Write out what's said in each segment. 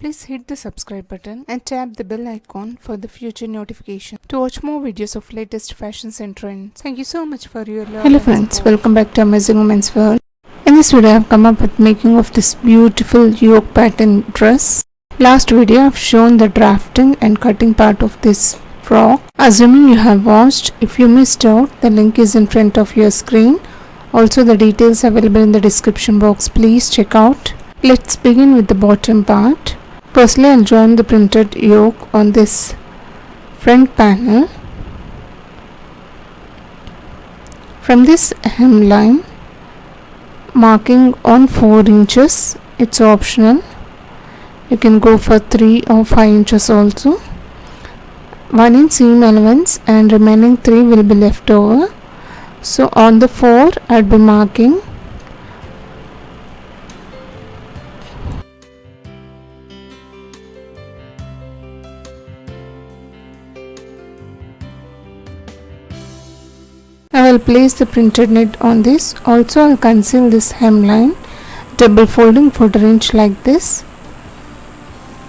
Please hit the subscribe button and tap the bell icon for the future notification to watch more videos of latest fashions and trends. Thank you so much for your love. Hello friends, welcome back to Amazing Women's World. In this video I have come up with making of this beautiful yoke pattern dress. Last video I have shown the drafting and cutting part of this frock. Assuming you have watched, if you missed out, the link is in front of your screen. Also the details available in the description box. Please check out. Let's begin with the bottom part. Firstly, I'll join the printed yoke on this front panel. From this hemline, marking on 4 inches, it's optional. You can go for 3 or 5 inches also. 1 inch seam allowance and remaining 3 will be left over. So on the 4, I'll be marking I will place the printed knit on this. Also I'll conceal this hemline, double folding 1/4 inch like this.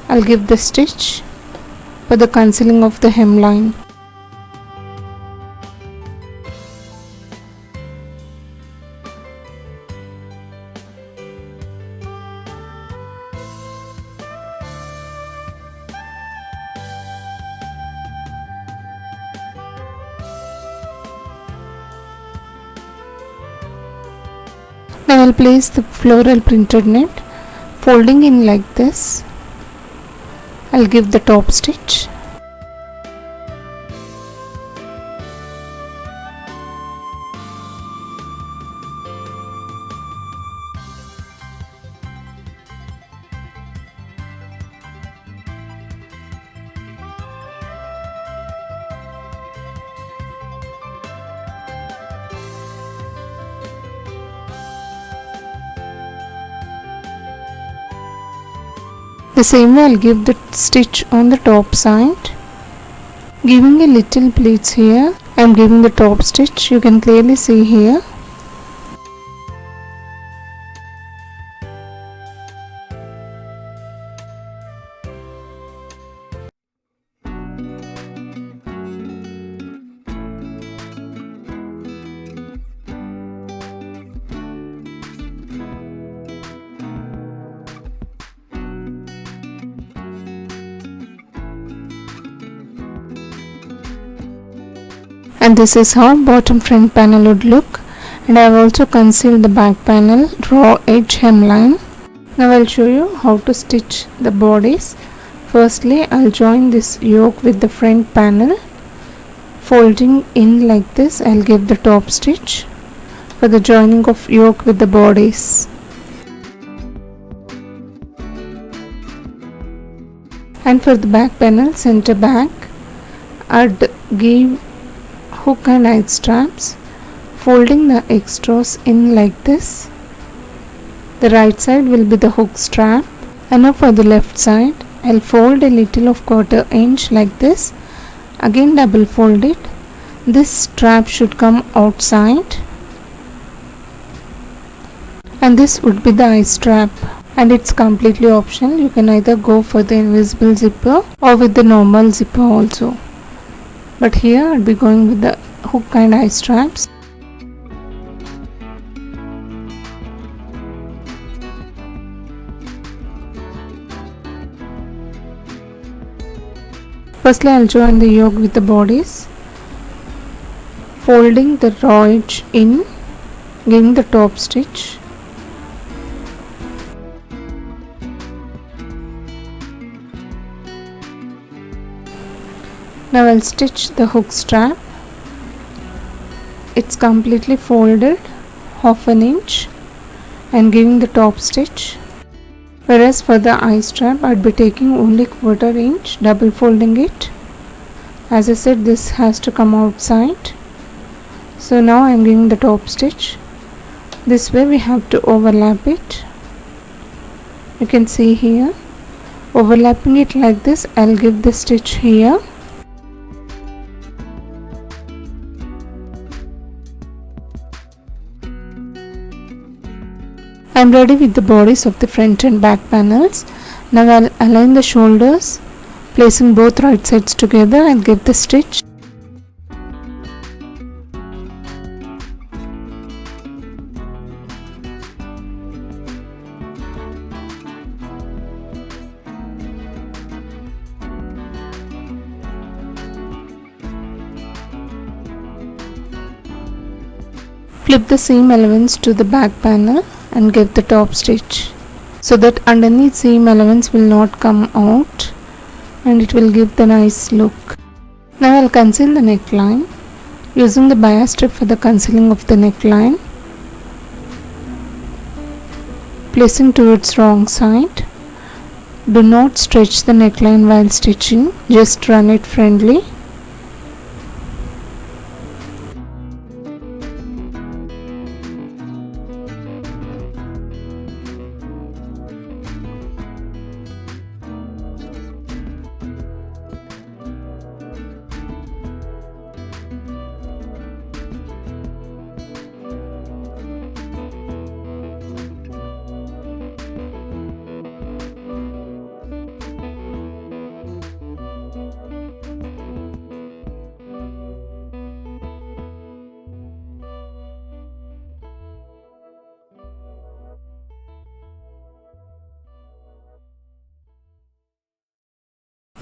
I'll give the stitch for the concealing of the hemline. Now I will place the floral printed knit, folding in like this. I'll give the top stitch. The same way I'll give the stitch on the top side, giving a little pleats here. I'm giving the top stitch, you can clearly see here. And this is how bottom front panel would look, and I have also concealed the back panel raw edge hemline. Now I'll show you how to stitch the bodice. Firstly I'll join this yoke with the front panel, folding in like this. I'll give the top stitch for the joining of yoke with the bodice. And for the back panel, center back, I'd give hook and eye straps, folding the extras in like this. The right side will be the hook strap, and now for the left side I'll fold a little of 1/4 inch like this. Again double fold it. This strap should come outside, and this would be the eye strap, and it's completely optional. You can either go for the invisible zipper or with the normal zipper also, but here I'll be going with the hook and eye straps. Firstly I'll join the yoke with the bodice, folding the raw edge in, giving the top stitch. Now I'll stitch the hook strap. It's completely folded 1/2 inch and giving the top stitch. Whereas for the eye strap I'd be taking only 1/4 inch, double folding it. As I said, this has to come outside. So now I'm giving the top stitch. This way we have to overlap it. You can see here, overlapping it like this. I'll give the stitch here. I'm ready with the bodies of the front and back panels. Now I'll align the shoulders, placing both right sides together and give the stitch. Flip the seam allowance to the back panel and give the top stitch, so that underneath seam allowance will not come out and it will give the nice look. Now I'll conceal the neckline using the bias strip for the concealing of the neckline, placing towards wrong side. Do not stretch the neckline while stitching, just run it friendly.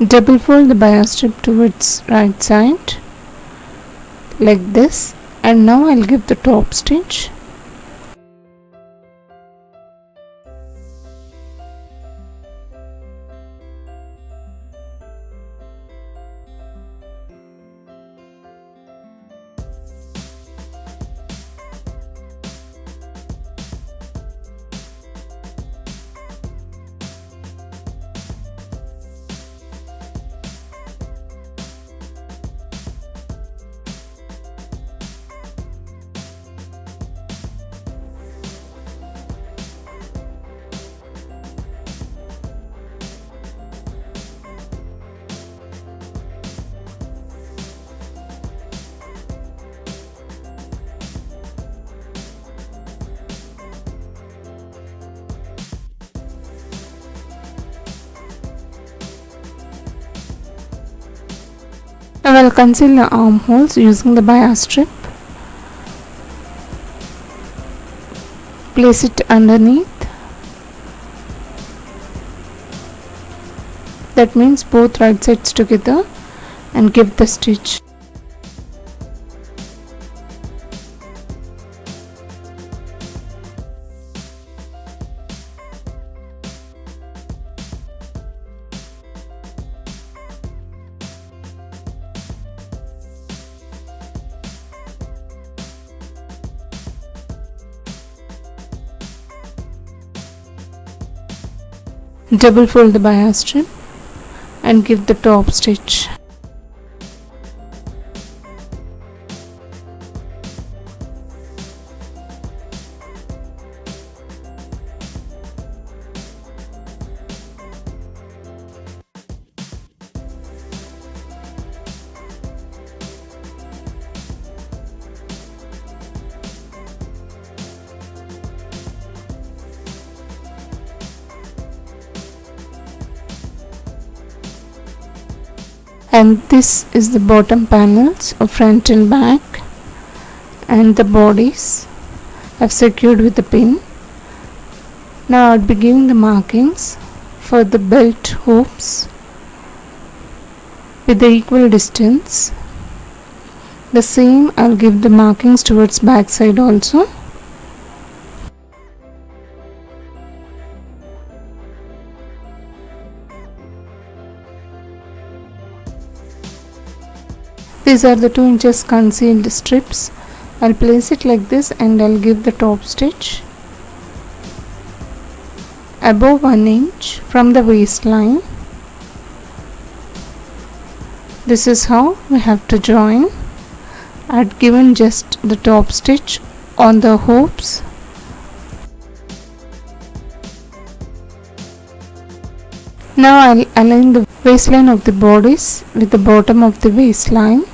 Double fold the bias strip towards right side like this, and now I'll give the top stitch. Now I'll conceal the armholes using the bias strip. Place it underneath. That means both right sides together, and give the stitch. Double fold the bias strip and give the top stitch. And this is the bottom panels of front and back, and the bodies I've secured with the pin. Now I'll be giving the markings for the belt hoops with the equal distance. The same I'll give the markings towards back side also. These are the 2 inches concealed strips. I'll place it like this and I'll give the top stitch above 1 inch from the waistline. This is how we have to join. I'd given just the top stitch on the hoops. Now I'll align the waistline of the bodice with the bottom of the waistline,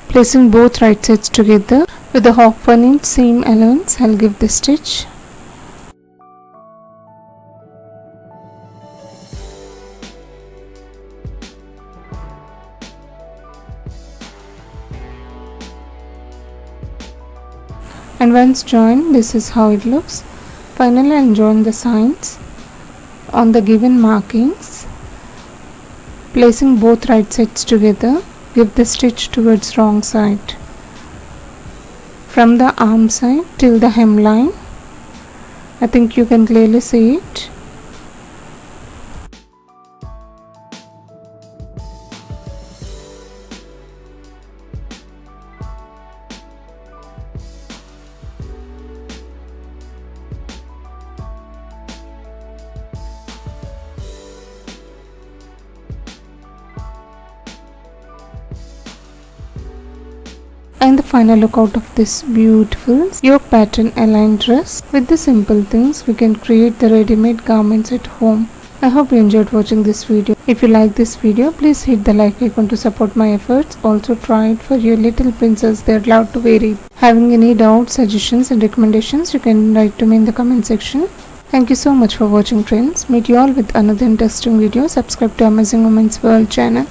placing both right sides together. With the 1/2 inch seam allowance, I'll give the stitch. and once joined, this is how it looks. Finally, I'll join the sides on the given markings, placing both right sides together. Give the stitch towards wrong side from the arm side till the hemline. I think you can clearly see it. And the final look out of this beautiful yoke pattern aligned dress. With the simple things, we can create the ready-made garments at home. I hope you enjoyed watching this video. If you like this video, please hit the like icon to support my efforts. Also try it for your little princess. They're allowed to wear it. Having any doubts, suggestions and recommendations, you can write to me in the comment section. Thank you so much for watching, friends. Meet you all with another interesting video. Subscribe to Amazing Women's World channel.